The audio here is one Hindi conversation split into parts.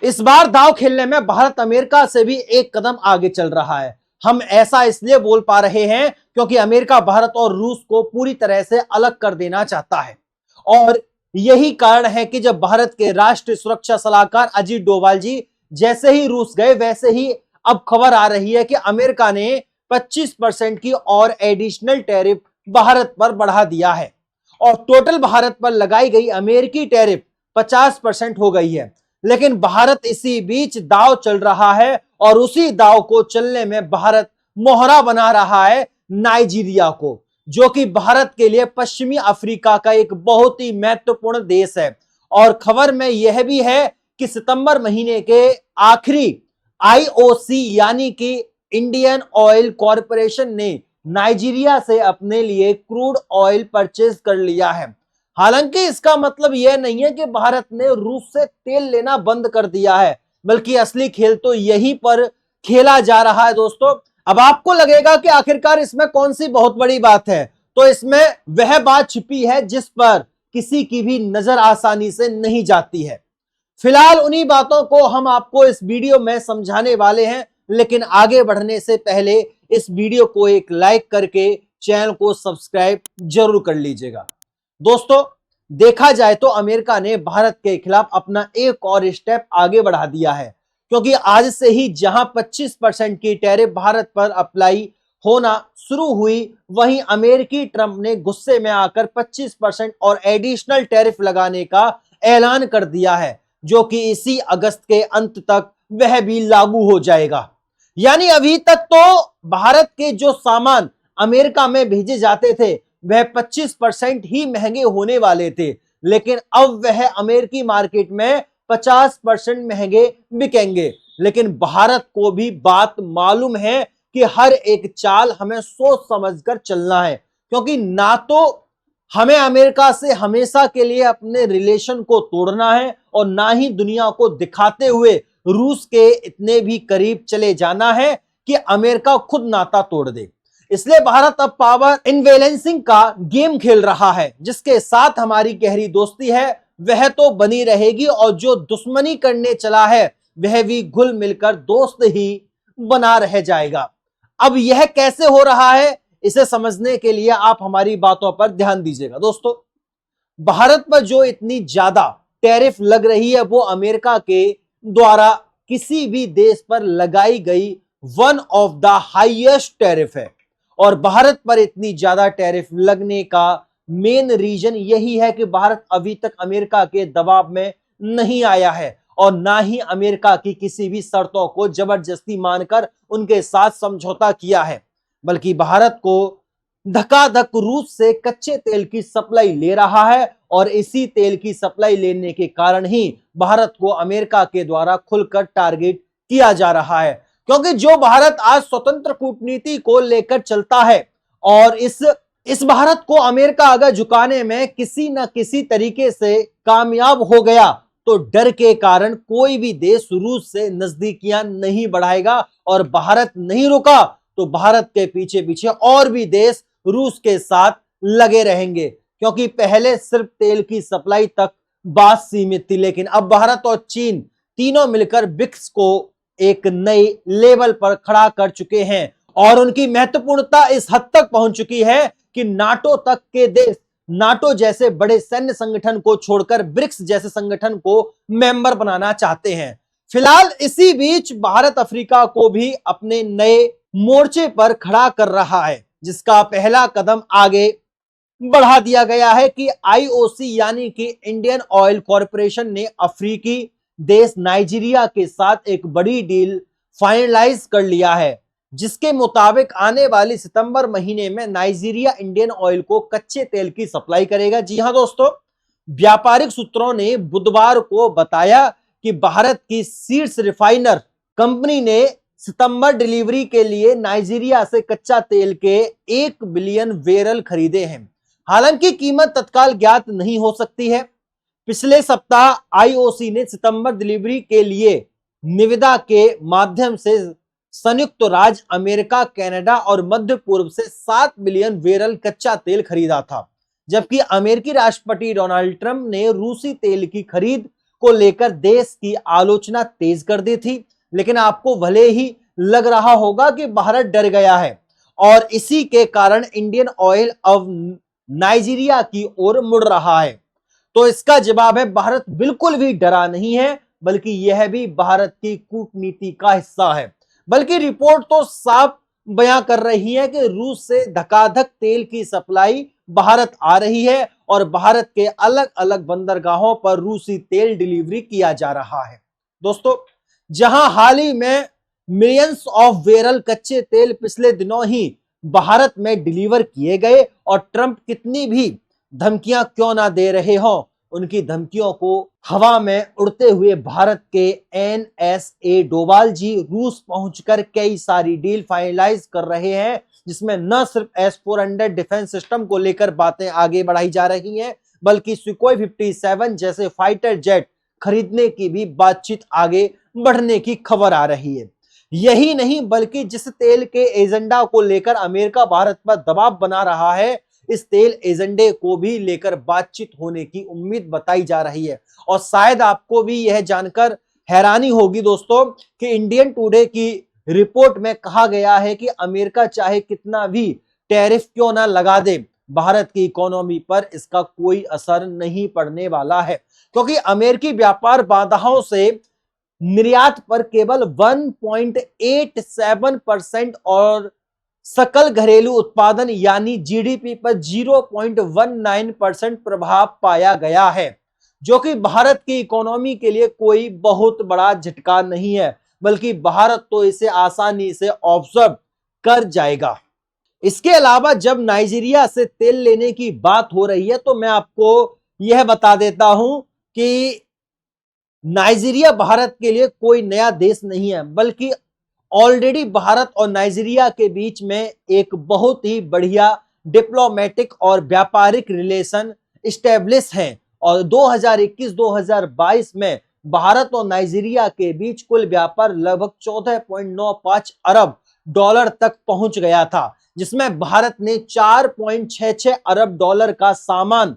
इस बार दांव खेलने में भारत अमेरिका से भी एक कदम आगे चल रहा है। हम ऐसा इसलिए बोल पा रहे हैं क्योंकि अमेरिका भारत और रूस को पूरी तरह से अलग कर देना चाहता है। और यही कारण है कि जब भारत के राष्ट्रीय सुरक्षा सलाहकार अजीत डोभाल जी जैसे ही रूस गए, वैसे ही अब खबर आ रही है कि अमेरिका ने 25% की और एडिशनल टैरिफ भारत पर बढ़ा दिया है और टोटल भारत पर लगाई गई अमेरिकी टैरिफ 50% हो गई है। लेकिन भारत इसी बीच दांव चल रहा है और उसी दांव को चलने में भारत मोहरा बना रहा है नाइजीरिया को, जो कि भारत के लिए पश्चिमी अफ्रीका का एक बहुत ही महत्वपूर्ण देश है। और खबर में यह भी है कि सितंबर महीने के आखिरी आईओसी यानी कि इंडियन ऑयल कॉरपोरेशन ने नाइजीरिया से अपने लिए क्रूड ऑयल परचेज कर लिया है। हालांकि इसका मतलब यह नहीं है कि भारत ने रूस से तेल लेना बंद कर दिया है, बल्कि असली खेल तो यहीं पर खेला जा रहा है दोस्तों। अब आपको लगेगा कि आखिरकार इसमें कौन सी बहुत बड़ी बात है, तो इसमें वह बात छिपी है जिस पर किसी की भी नजर आसानी से नहीं जाती है। फिलहाल उन्हीं बातों को हम आपको इस वीडियो में समझाने वाले हैं, लेकिन आगे बढ़ने से पहले इस वीडियो को एक लाइक करके चैनल को सब्सक्राइब जरूर कर लीजिएगा। दोस्तों, देखा जाए तो अमेरिका ने भारत के खिलाफ अपना एक और स्टेप आगे बढ़ा दिया है, क्योंकि आज से ही जहां 25% की टैरिफ भारत पर अप्लाई होना शुरू हुई, वहीं अमेरिकी ट्रंप ने गुस्से में आकर 25% और एडिशनल टैरिफ लगाने का ऐलान कर दिया है, जो कि इसी अगस्त के अंत तक वह भी लागू हो जाएगा। यानी अभी तक तो भारत के जो सामान अमेरिका में भेजे जाते थे वह 25% ही महंगे होने वाले थे, लेकिन अब वह अमेरिकी मार्केट में 50% महंगे बिकेंगे। लेकिन भारत को भी बात मालूम है कि हर एक चाल हमें सोच समझकर चलना है, क्योंकि ना तो हमें अमेरिका से हमेशा के लिए अपने रिलेशन को तोड़ना है और ना ही दुनिया को दिखाते हुए रूस के इतने भी करीब चले जाना है कि अमेरिका खुद नाता तोड़ दे। इसलिए भारत अब पावर इनबैलेंसिंग का गेम खेल रहा है। जिसके साथ हमारी गहरी दोस्ती है वह तो बनी रहेगी, और जो दुश्मनी करने चला है वह भी घुल मिलकर दोस्त ही बना रह जाएगा। अब यह कैसे हो रहा है, इसे समझने के लिए आप हमारी बातों पर ध्यान दीजिएगा। दोस्तों, भारत पर जो इतनी ज्यादा टैरिफ लग रही है वो अमेरिका के द्वारा किसी भी देश पर लगाई गई one of the highest tariff है। और भारत पर इतनी ज्यादा टैरिफ लगने का मेन रीजन यही है कि भारत अभी तक अमेरिका के दबाव में नहीं आया है और ना ही अमेरिका की किसी भी शर्तों को जबरदस्ती मानकर उनके साथ समझौता किया है, बल्कि भारत को धकाधक रूस से कच्चे तेल की सप्लाई ले रहा है। और इसी तेल की सप्लाई लेने के कारण ही भारत को अमेरिका के द्वारा खुलकर टारगेट किया जा रहा है, क्योंकि जो भारत आज स्वतंत्र कूटनीति को लेकर चलता है और इस भारत को अमेरिका अगर झुकाने में किसी न किसी तरीके से कामयाब हो गया तो डर के कारण कोई भी देश रूस से नजदीकियां नहीं बढ़ाएगा। और भारत नहीं रुका तो भारत के पीछे पीछे और भी देश रूस के साथ लगे रहेंगे, क्योंकि पहले सिर्फ तेल की सप्लाई तक बात सीमित थी, लेकिन अब भारत और चीन तीनों मिलकर ब्रिक्स को एक नए लेवल पर खड़ा कर चुके हैं। और उनकी महत्वपूर्णता इस हद तक पहुंच चुकी है कि नाटो तक के देश नाटो जैसे बड़े सैन्य संगठन को छोड़कर ब्रिक्स जैसे संगठन को मेंबर बनाना चाहते हैं। फिलहाल इसी बीच भारत अफ्रीका को भी अपने नए मोर्चे पर खड़ा कर रहा है, जिसका पहला कदम आगे बढ़ा दिया गया है कि आईओसी यानी कि इंडियन ऑयल कॉरपोरेशन ने अफ्रीकी देश नाइजीरिया के साथ एक बड़ी डील फाइनलाइज कर लिया है, जिसके मुताबिक आने वाली सितंबर महीने में नाइजीरिया इंडियन ऑयल को कच्चे तेल की सप्लाई करेगा। जी हां दोस्तों, व्यापारिक सूत्रों ने बुधवार को बताया कि भारत की शीर्ष रिफाइनर कंपनी ने सितंबर डिलीवरी के लिए नाइजीरिया से कच्चा तेल के 1 बिलियन बैरल खरीदे हैं। हालांकि कीमत तत्काल ज्ञात नहीं हो सकती है। पिछले सप्ताह आईओसी ने सितंबर डिलीवरी के लिए निविदा के माध्यम से संयुक्त राज्य अमेरिका, कनाडा और मध्य पूर्व से 7 बिलियन बैरल कच्चा तेल खरीदा था, जबकि अमेरिकी राष्ट्रपति डोनाल्ड ट्रंप ने रूसी तेल की खरीद को लेकर देश की आलोचना तेज कर दी थी। लेकिन आपको भले ही लग रहा होगा कि भारत डर गया है और इसी के कारण इंडियन ऑयल अब नाइजीरिया की ओर मुड़ रहा है। तो इसका जवाब है, भारत बिल्कुल भी डरा नहीं है, बल्कि यह भी भारत की कूटनीति का हिस्सा है। बल्कि रिपोर्ट तो साफ बयां कर रही है कि रूस से धकाधक तेल की सप्लाई भारत आ रही है और भारत के अलग अलग बंदरगाहों पर रूसी तेल डिलीवरी किया जा रहा है। दोस्तों, जहां हाल ही में मिलियंस ऑफ बैरल कच्चे तेल पिछले दिनों ही भारत में डिलीवर किए गए और ट्रंप कितनी भी धमकियां क्यों ना दे रहे हो, उनकी धमकियों को हवा में उड़ते हुए भारत के एनएसए डोभाल जी रूस पहुंचकर कई सारी डील फाइनलाइज कर रहे हैं, जिसमें न सिर्फ S-400 डिफेंस सिस्टम को लेकर बातें आगे बढ़ाई जा रही हैं, बल्कि सुखोई 57 जैसे फाइटर जेट खरीदने की भी बातचीत आगे बढ़ने की खबर आ रही है। यही नहीं, बल्कि जिस तेल के एजेंडा को लेकर अमेरिका भारत पर दबाव बना रहा है, इस तेल एजेंडे को भी लेकर बातचीत होने की उम्मीद बताई जा रही है। और शायद आपको भी यह जानकर हैरानी होगी दोस्तों कि इंडियन टुडे की रिपोर्ट में कहा गया है कि अमेरिका चाहे कितना भी टैरिफ क्यों ना लगा दे, भारत की इकोनॉमी पर इसका कोई असर नहीं पड़ने वाला है, क्योंकि अमेरिकी व्यापार बाधाओं से निर्यात पर केवल 1.87% और सकल घरेलू उत्पादन यानी जीडीपी पर 0.19% प्रभाव पाया गया है, जो कि भारत की इकोनॉमी के लिए कोई बहुत बड़ा झटका नहीं है, बल्कि भारत तो इसे आसानी से ऑब्जर्व कर जाएगा। इसके अलावा जब नाइजीरिया से तेल लेने की बात हो रही है, तो मैं आपको यह बता देता हूं कि नाइजीरिया भारत के लिए कोई नया देश नहीं है, बल्कि ऑलरेडी भारत और नाइजीरिया के बीच में एक बहुत ही बढ़िया डिप्लोमेटिक और व्यापारिक रिलेशन स्टैब्लिश है। और 2021-2022 में भारत और नाइजीरिया के बीच कुल व्यापार लगभग 14.95 अरब डॉलर तक पहुंच गया था, जिसमें भारत ने 4.66 अरब डॉलर का सामान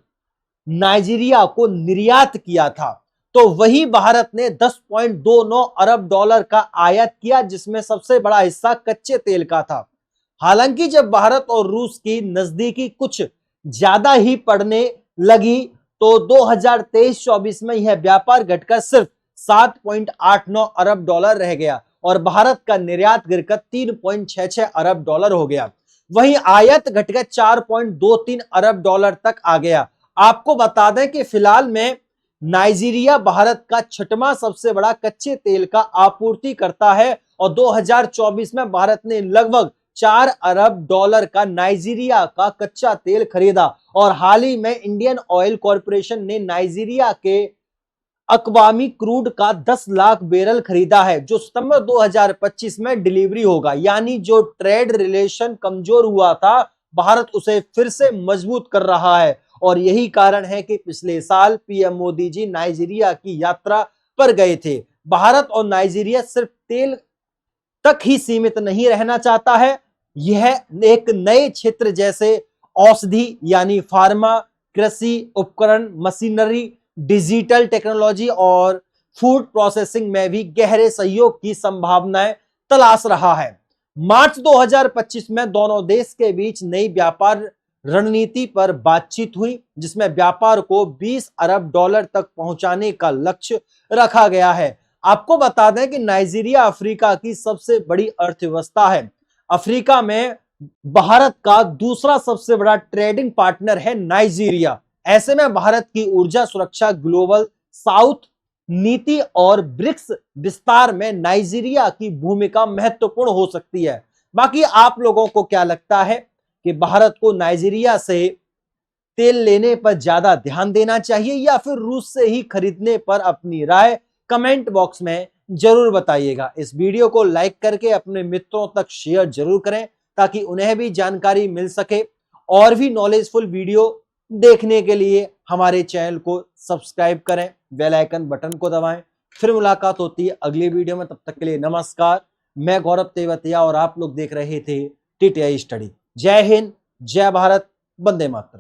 नाइजीरिया को निर्यात किया था। तो वही भारत ने 10.29 अरब डॉलर का आयात किया, जिसमें सबसे बड़ा हिस्सा कच्चे तेल का था। हालांकि जब भारत और रूस की नजदीकी कुछ ज्यादा ही पड़ने लगी, तो 2023-24 में यह व्यापार घटकर सिर्फ 7.89 अरब डॉलर रह गया और भारत का निर्यात गिरकर 3.66 अरब डॉलर हो गया। वहीं आयात घटकर 4.23 अरब डॉलर तक आ गया। आपको बता दें कि फिलहाल में नाइजीरिया भारत का छठवां सबसे बड़ा कच्चे तेल का आपूर्ति करता है और 2024 में भारत ने लगभग 4 अरब डॉलर का नाइजीरिया का कच्चा तेल खरीदा। और हाल ही में इंडियन ऑयल कॉर्पोरेशन ने नाइजीरिया के अक्वामी क्रूड का 10 लाख बैरल खरीदा है, जो सितंबर 2025 में डिलीवरी होगा। यानी जो ट्रेड रिलेशन कमजोर हुआ था, भारत उसे फिर से मजबूत कर रहा है। और यही कारण है कि पिछले साल पीएम मोदी जी नाइजीरिया की यात्रा पर गए थे। भारत और नाइजीरिया सिर्फ तेल तक ही सीमित नहीं रहना चाहता है, यह एक नए क्षेत्र जैसे औषधि यानी फार्मा, कृषि उपकरण, मशीनरी, डिजिटल टेक्नोलॉजी और फूड प्रोसेसिंग में भी गहरे सहयोग की संभावनाएं तलाश रहा है। मार्च 2025 में दोनों देश के बीच नई व्यापार रणनीति पर बातचीत हुई, जिसमें व्यापार को 20 अरब डॉलर तक पहुंचाने का लक्ष्य रखा गया है। आपको बता दें कि नाइजीरिया अफ्रीका की सबसे बड़ी अर्थव्यवस्था है। अफ्रीका में भारत का दूसरा सबसे बड़ा ट्रेडिंग पार्टनर है नाइजीरिया। ऐसे में भारत की ऊर्जा सुरक्षा, ग्लोबल साउथ नीति और ब्रिक्स विस्तार में नाइजीरिया की भूमिका महत्वपूर्ण हो सकती है। बाकी आप लोगों को क्या लगता है कि भारत को नाइजीरिया से तेल लेने पर ज्यादा ध्यान देना चाहिए या फिर रूस से ही खरीदने पर? अपनी राय कमेंट बॉक्स में जरूर बताइएगा। इस वीडियो को लाइक करके अपने मित्रों तक शेयर जरूर करें ताकि उन्हें भी जानकारी मिल सके। और भी नॉलेजफुल वीडियो देखने के लिए हमारे चैनल को सब्सक्राइब करें, बेल आइकन बटन को दबाएं। फिर मुलाकात होती है अगली वीडियो में, तब तक के लिए नमस्कार। मैं गौरव तेवतिया और आप लोग देख रहे थे टीटीआई स्टडी। जय हिंद, जय भारत, वंदे मातरम।